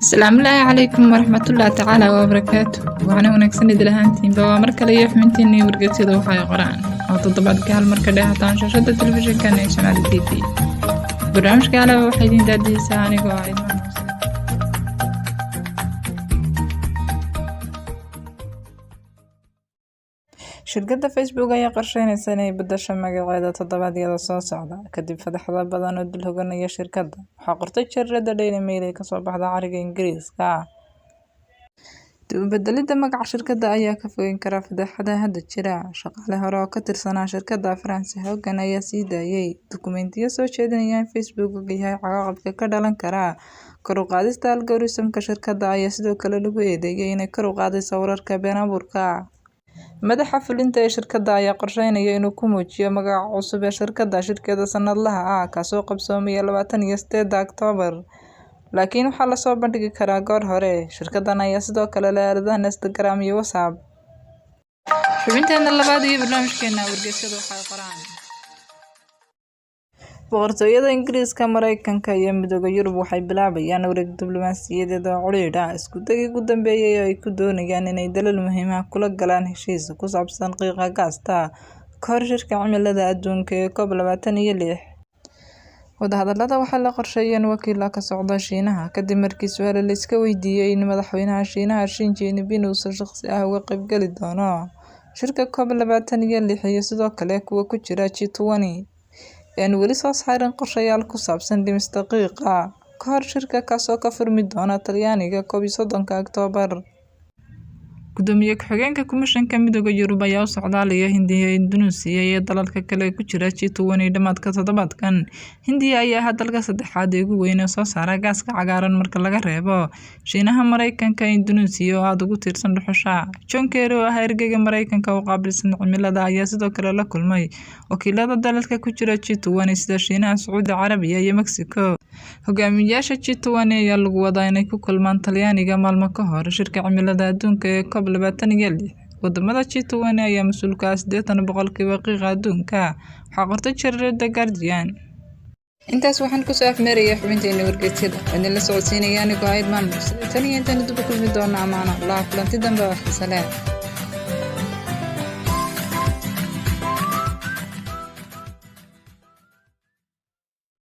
السلام عليكم ورحمة الله تعالى وبركاته. وأنا ونكسن دلهانتين بوامر كلا يحمنتيني wargelisyada waxay qoraan oo toddobaadkii hal mar ka dheehataan shashada telefishinka National TV. Barnaamijka waxay idin daadisaa anigoo ah Idmaan Muuse. Shirkadda Facebook ayaa qorsheynaysa inay beddesho magaceeda toddobaadyada soo socda kadib fadeexado badan oo dul hogganaya shirkadda. Waxaa qortay jaridda Daily Mail ee kasoo baxda cariga Ingiriiska. Beddelidda magaca shirkadda ayaa ka fogeyn kara fadeexadaha hadda jira. Shaqaale hore oo ka tirsanaa shirkadda France hoggaan ayaa sii daayay dukumeentiyo soo jeedinaya in Facebook uu yahay caqabadka ka dhalan kara kor u qaadista algorithm-ka shirkadda ayaa sidoo kale lagu eedeeyay inay kor u qaadayso wararka been abuurka. madaxa fulinta ee shirkadda ayaa qorsheynaya inuu ku muujiyo magaca cusub ee shirkadda sanadlaha ah kaasoo qabsoomaya 28 Oktoobar, laakiin waxaa la soo bandhigi karaa goor hore. Shirkaddan ayaa sidoo kale leh aaladaha Instagram iyo WhatsApp. xubinteena labaad iyo barnaamijkeena wargeysyada waxay qoraan. boqortooyada Ingiriiska, Mareykanka iyo Midowga Yurub waxay bilaabayaan wareeg diblomaasiyadeed oo ciriiri ah isku dagii ugu dambeeyay oo ay ku doonayaan inay dalal muhiim ah kula galaan heshiis ku saabsan qiiqa gaasta ka hor shirka cimilada adduunka ee COP26. wadahadallada waxaa la qorsheeyay wakiil ka socda Shiinaha kadib markii su'aalo la iska weydiiyay in madaxweynaha Shiinaha Xi Jinping uu si shakhsi ah uga qayb gali doono shirka COP26 iyo sidoo kale kuwa ku jira G20 aan weli soo saarin qorshayaal ku saabsan dhimista qiiqa ka hor shirka kaasoo ka furmi doona Talyaaniga 31 Oktoobar. gudoomiye ku-xigeenka Komishanka Midowga Yurub ayaa u socdaalaya Hindiya, Indonesia iyo dalalka kale ku jira G20 dhamaadka toddobaadkan. Hindiya ayaa dalka saddexaad ee ugu weyn ee soo saara gaaska cagaaran marka laga reebo Shiinaha, Mareykanka iyo Indonesia oo aad ugu tiirsan dhuxusha. John Kerry oo ah ergeyga Mareykanka oo qaabilsan cimilada ayaa sidoo kale la kulmay wakiilada dalalka ku jira G20 sida Shiinaha, Sacuudi Carabiya iyo Mexico. hogaamiyayaasha G20 ayaa lagu wadaa inay ku kulmaan Talyaaniga maalmo ka hor shirka cimilada adduunka ee COP26. wadamada G20 ayaa mas'uul ka ah 80% qiiqa adduunka, waxaa qortay jaridda Guardian. intaas waxaan ku soo afmeerayay xubinteena wargeysyada. Idin la socodsiinaya anigoo ah Idmaan Muuse. Tan iyo intaan dib u kulmi doona amaano. La kulanti dambe oo xiiso leh.